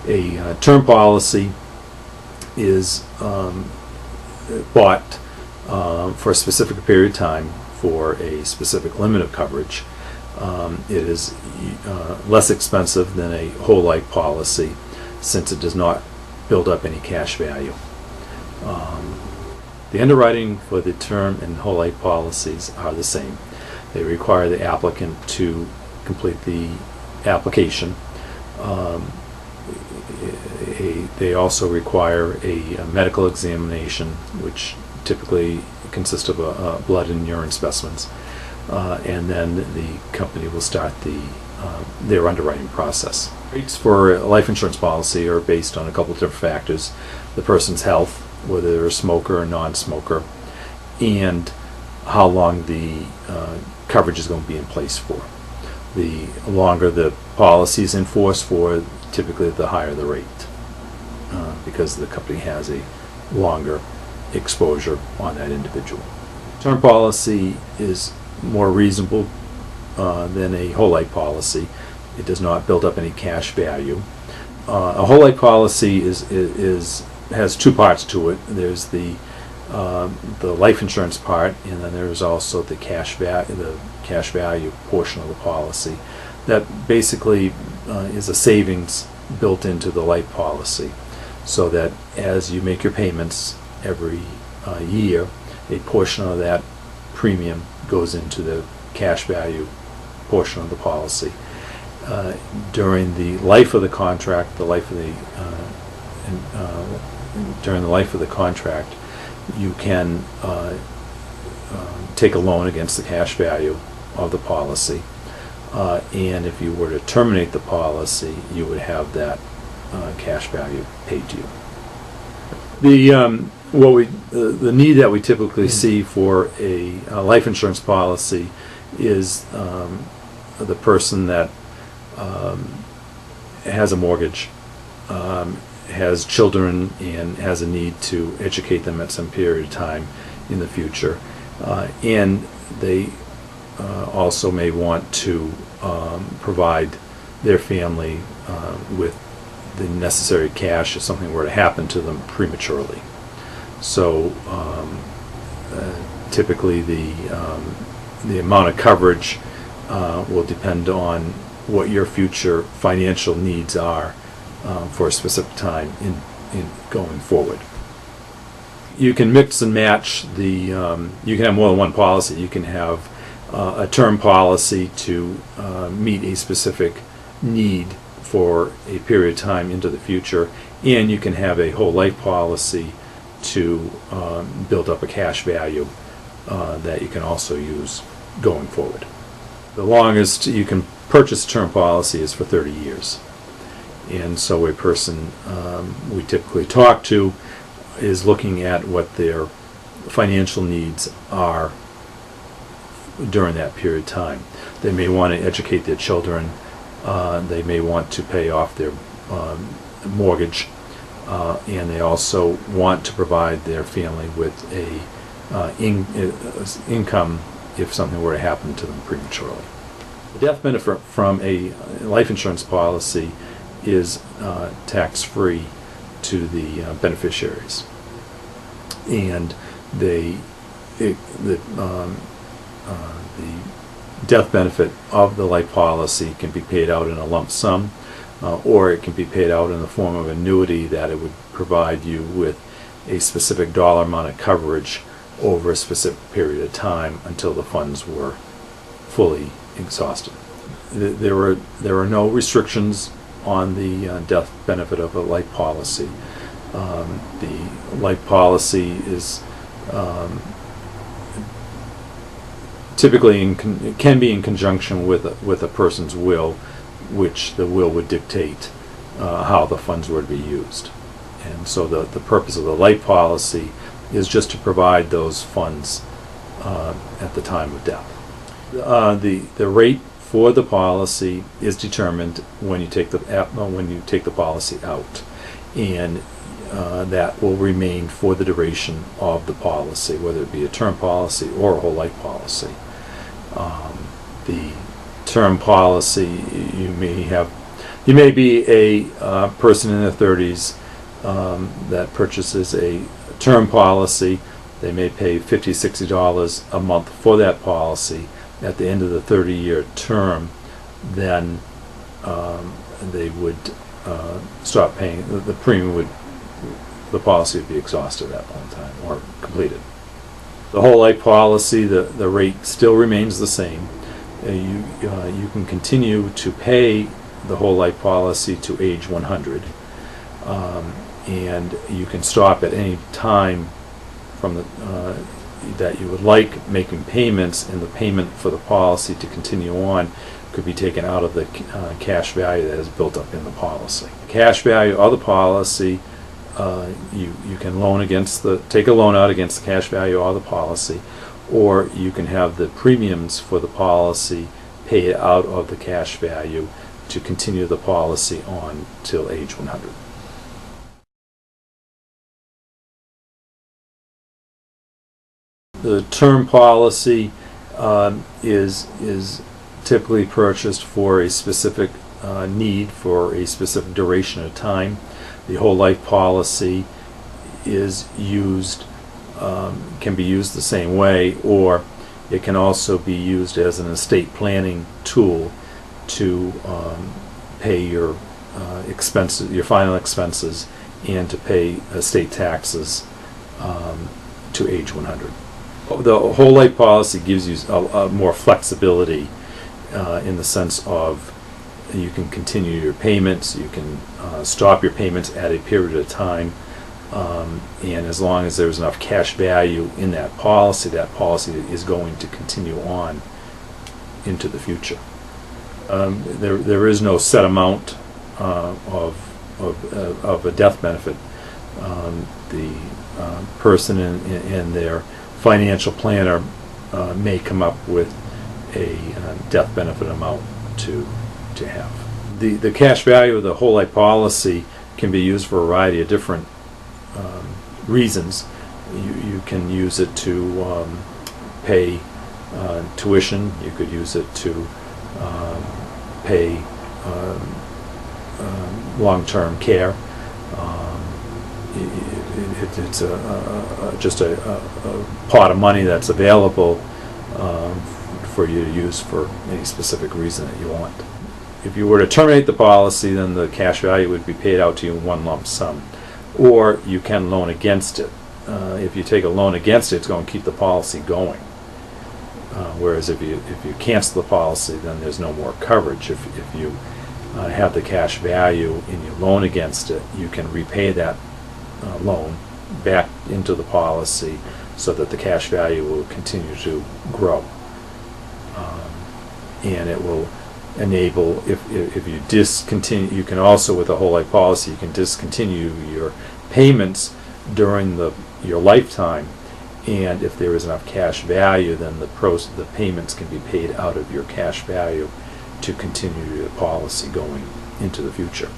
A term policy is bought for a specific period of time for a specific limit of coverage. It is less expensive than a whole life policy since it does not build up any cash value. The underwriting for the term and whole life policies are the same. They require the applicant to complete the application. They also require a medical examination, which typically consists of blood and urine specimens, and then the company will start their underwriting process. Rates for a life insurance policy are based on a couple of different factors: the person's health, whether they're a smoker or non-smoker, and how long the coverage is going to be in place for. The longer the policy is in force for, typically the higher the rate, because the company has a longer exposure on that individual. Term policy is more reasonable than a whole life policy. It does not build up any cash value. A whole life policy has two parts to it. There's the life insurance part, and then there's also the cash value portion of the policy. That basically is a savings built into the life policy, so that as you make your payments every year, a portion of that premium goes into the cash value portion of the policy. During the life of the contract, during the life of the contract, you can take a loan against the cash value of the policy, and if you were to terminate the policy, you would have that cash value paid to you. The need that we typically see for a life insurance policy is the person that has a mortgage, has children, and has a need to educate them at some period of time in the future, and they also may want to provide their family with the necessary cash if something were to happen to them prematurely. So typically the amount of coverage will depend on what your future financial needs are for a specific time in going forward. You can mix and match you can have more than one policy. You can have a term policy to meet a specific need for a period of time into the future, and you can have a whole life policy to build up a cash value that you can also use going forward. The longest you can purchase a term policy is for 30 years. And so a person we typically talk to is looking at what their financial needs are during that period of time. They may want to educate their children. They may want to pay off their mortgage, and they also want to provide their family with a income if something were to happen to them prematurely. The death benefit from a life insurance policy is tax-free to the beneficiaries, and the death benefit of the life policy can be paid out in a lump sum, or it can be paid out in the form of annuity that it would provide you with a specific dollar amount of coverage over a specific period of time until the funds were fully exhausted. There are no restrictions on the death benefit of a life policy. The life policy is typically can be in conjunction with a person's will, which the will would dictate how the funds were to be used. And so the purpose of the life policy is just to provide those funds at the time of death. The rate for the policy is determined when you take the policy out, and that will remain for the duration of the policy, whether it be a term policy or a whole life policy. The term policy, you may have You may be a person in their 30s that purchases a term policy. They may pay $50, $60 a month for that policy. At the end of the 30-year term, then they would stop paying. The premium would, the policy would be exhausted at that point in time or completed. The whole life policy, the rate still remains the same. You can continue to pay the whole life policy to age 100, and you can stop at any time from the that you would like making payments, and the payment for the policy to continue on could be taken out of the cash value that is built up in the policy. Cash value of the policy, you can take a loan out against the cash value of the policy, or you can have the premiums for the policy paid out of the cash value to continue the policy on till age 100. The term policy is typically purchased for a specific need for a specific duration of time. The whole life policy is used, can be used the same way, or it can also be used as an estate planning tool to pay your expenses, your final expenses, and to pay estate taxes to age 100. The whole life policy gives you more flexibility in the sense of you can continue your payments, you can stop your payments at a period of time, and as long as there's enough cash value in that policy is going to continue on into the future. There is no set amount of a death benefit. The person in their financial planner may come up with a death benefit amount to have. The cash value of the whole life policy can be used for a variety of different reasons. You can use it to pay tuition. You could use it to pay long-term care. It's just a pot of money that's available for you to use for any specific reason that you want. If you were to terminate the policy, then the cash value would be paid out to you in one lump sum, or you can loan against it. If you take a loan against it, it's going to keep the policy going. Whereas if you cancel the policy, then there's no more coverage. If you have the cash value and you loan against it, you can repay that loan back into the policy so that the cash value will continue to grow. And it will enable, if you discontinue, you can also, with a whole life policy, you can discontinue your payments during your lifetime, and if there is enough cash value, then the payments can be paid out of your cash value to continue your policy going into the future.